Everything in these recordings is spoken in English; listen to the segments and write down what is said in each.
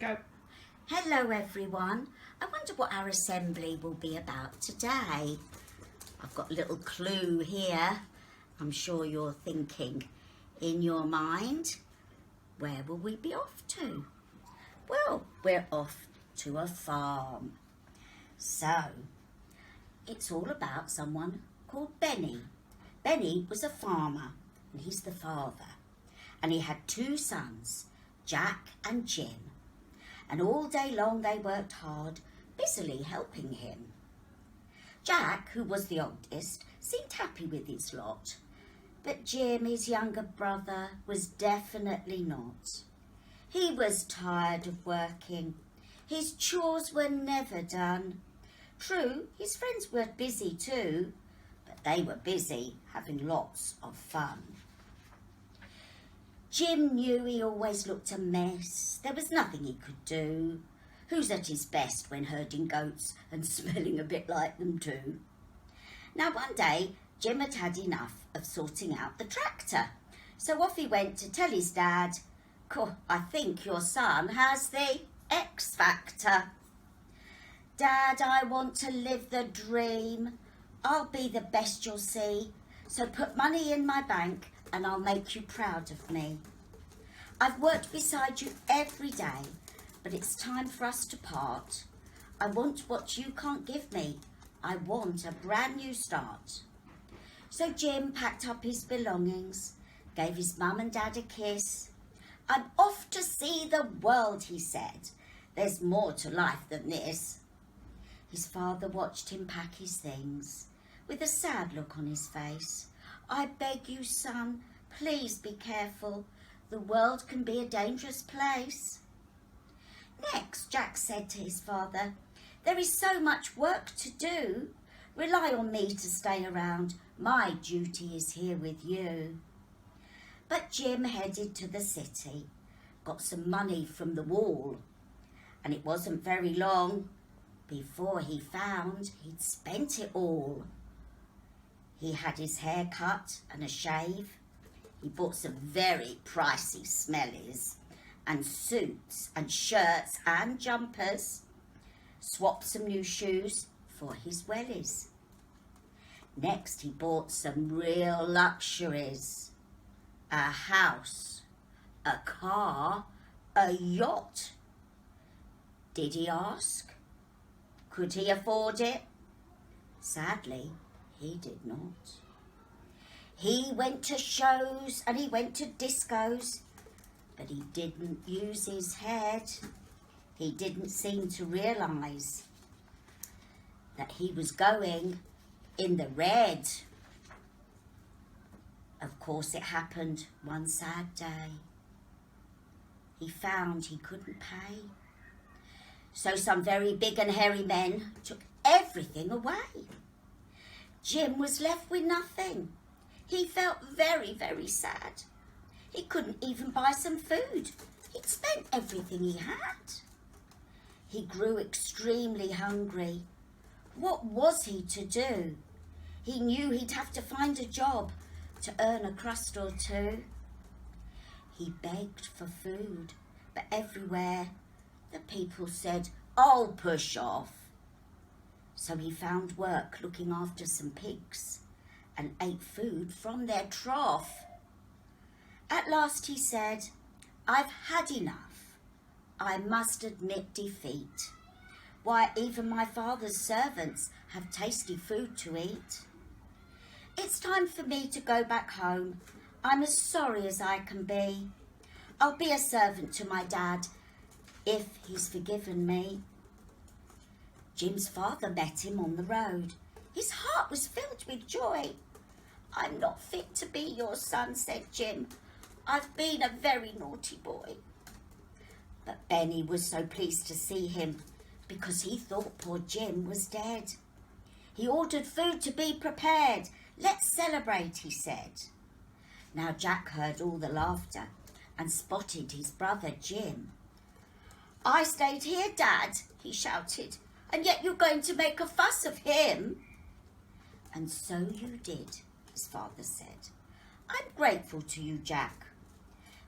Go. Hello everyone. I wonder what our assembly will be about today. I've got a little clue here. I'm sure you're thinking in your mind, where will we be off to? Well, we're off to a farm. So, it's all about someone called Benny. Benny was a farmer and he's the father. And he had two sons, Jack and Jim. And all day long they worked hard, busily helping him. Jack, who was the oldest, seemed happy with his lot. But Jim, his younger brother, was definitely not. He was tired of working. His chores were never done. True, his friends were busy too, but they were busy having lots of fun. Jim knew he always looked a mess. There was nothing he could do. Who's at his best when herding goats and smelling a bit like them too? Now one day, Jim had had enough of sorting out the tractor. So off he went to tell his dad, I think your son has the X Factor. Dad, I want to live the dream. I'll be the best you'll see. So put money in my bank and I'll make you proud of me. I've worked beside you every day, but it's time for us to part. I want what you can't give me. I want a brand new start. So Jim packed up his belongings, gave his mum and dad a kiss. I'm off to see the world, he said. There's more to life than this. His father watched him pack his things with a sad look on his face. I beg you, son, please be careful. The world can be a dangerous place. Next, Jack said to his father, there is so much work to do. Rely on me to stay around. My duty is here with you. But Jim headed to the city, got some money from the wall, and it wasn't very long before he found he'd spent it all. He had his hair cut and a shave. He bought some very pricey smellies and suits and shirts and jumpers. Swapped some new shoes for his wellies. Next he bought some real luxuries. A house, a car, a yacht. Did he ask? Could he afford it? Sadly, he did not. He went to shows and he went to discos, but he didn't use his head. He didn't seem to realise that he was going in the red. Of course, it happened one sad day. He found he couldn't pay. So some very big and hairy men took everything away. Jim was left with nothing. He felt very, very sad. He couldn't even buy some food. He'd spent everything he had. He grew extremely hungry. What was he to do? He knew he'd have to find a job to earn a crust or two. He begged for food, but everywhere the people said, "Oh, push off." So he found work looking after some pigs and ate food from their trough. At last he said, "I've had enough. I must admit defeat. Why, even my father's servants have tasty food to eat. It's time for me to go back home. I'm as sorry as I can be. I'll be a servant to my dad if he's forgiven me." Jim's father met him on the road. His heart was filled with joy. "I'm not fit to be your son," said Jim. "I've been a very naughty boy." But Benny was so pleased to see him because he thought poor Jim was dead. He ordered food to be prepared. "Let's celebrate," he said. Now Jack heard all the laughter and spotted his brother Jim. "I stayed here, Dad," he shouted, "and yet you're going to make a fuss of him." "And so you did," his father said. "I'm grateful to you, Jack.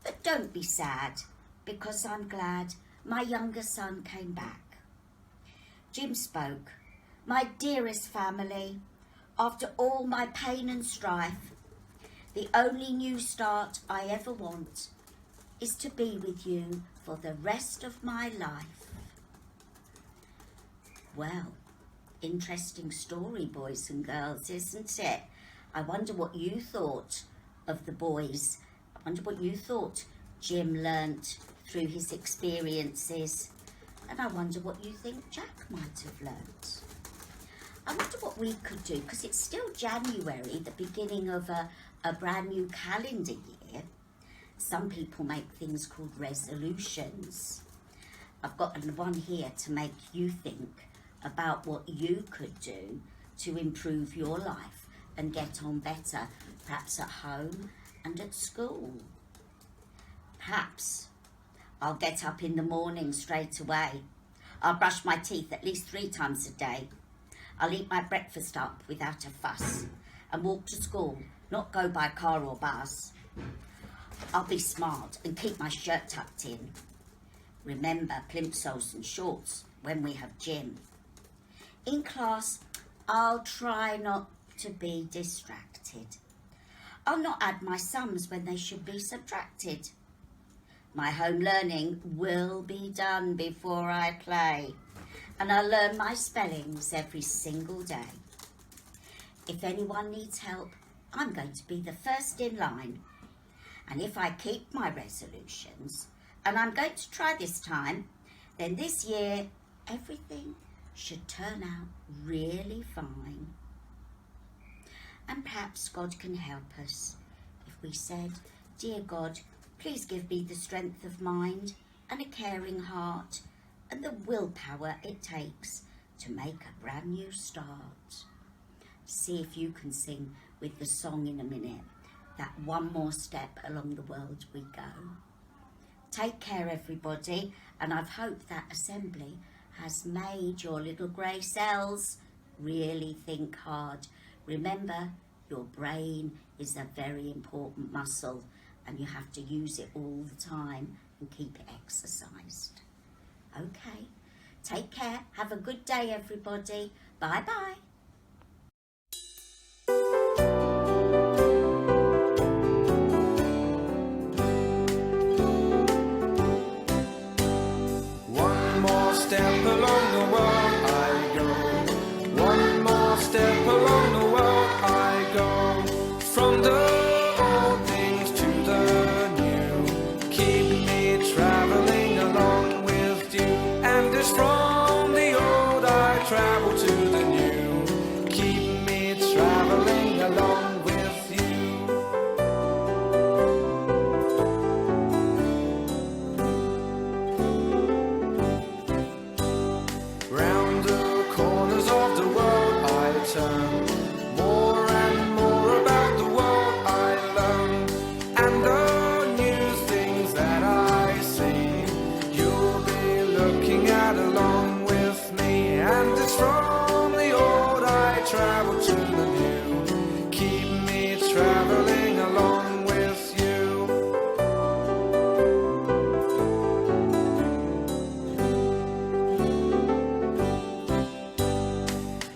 But don't be sad, because I'm glad my younger son came back. Jim spoke. "My dearest family, after all my pain and strife, the only new start I ever want is to be with you for the rest of my life." Well, interesting story, boys and girls, isn't it? I wonder what you thought of the boys. I wonder what you thought Jim learnt through his experiences. And I wonder what you think Jack might have learnt. I wonder what we could do, because it's still January, the beginning of a brand new calendar year. Some people make things called resolutions. I've got one here to make you think about what you could do to improve your life and get on better, perhaps at home and at school. Perhaps I'll get up in the morning straight away. I'll brush my teeth at least 3 times a day. I'll eat my breakfast up without a fuss and walk to school, not go by car or bus. I'll be smart and keep my shirt tucked in. Remember plimsolls and shorts when we have gym. In class, I'll try not to be distracted. I'll not add my sums when they should be subtracted. My home learning will be done before I play, and I'll learn my spellings every single day. If anyone needs help, I'm going to be the first in line. And if I keep my resolutions, and I'm going to try this time, then this year everything should turn out really fine. And perhaps God can help us if we said, "Dear God, please give me the strength of mind and a caring heart and the willpower it takes to make a brand new start." See if you can sing with the song in a minute, that one more step along the world we go. Take care, everybody, and I've hoped that assembly has made your little grey cells really think hard. Remember, your brain is a very important muscle, and you have to use it all the time and keep it exercised. Okay, take care. Have a good day, everybody. Bye-bye. One more step along the world I go. One more step along the world I go. From the from the old I travel to the new. Keep me traveling along with you. Round the corners of the world I turn. More and more about the world I learn. And the new things that I see, you'll be looking at along with me. And it's from the old I travel to the new. Keep me traveling along with you.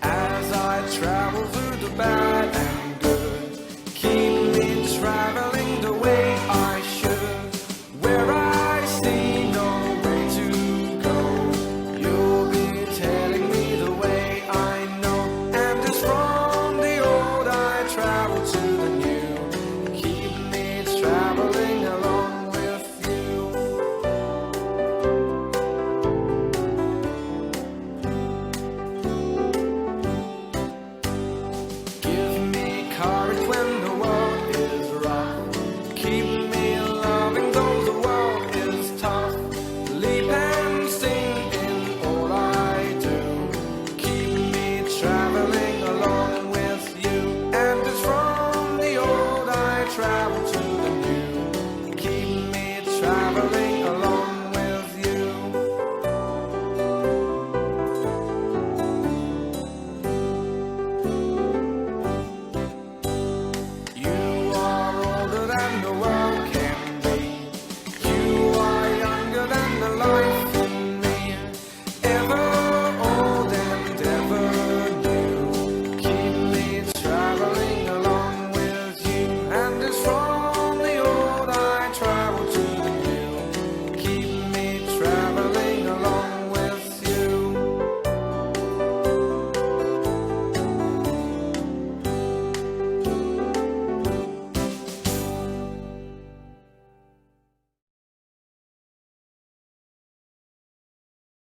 As I travel through the bad and good, keep me traveling the way I should. Where I see no way to go, you'll be telling me the way I know. And it's from the old I travel to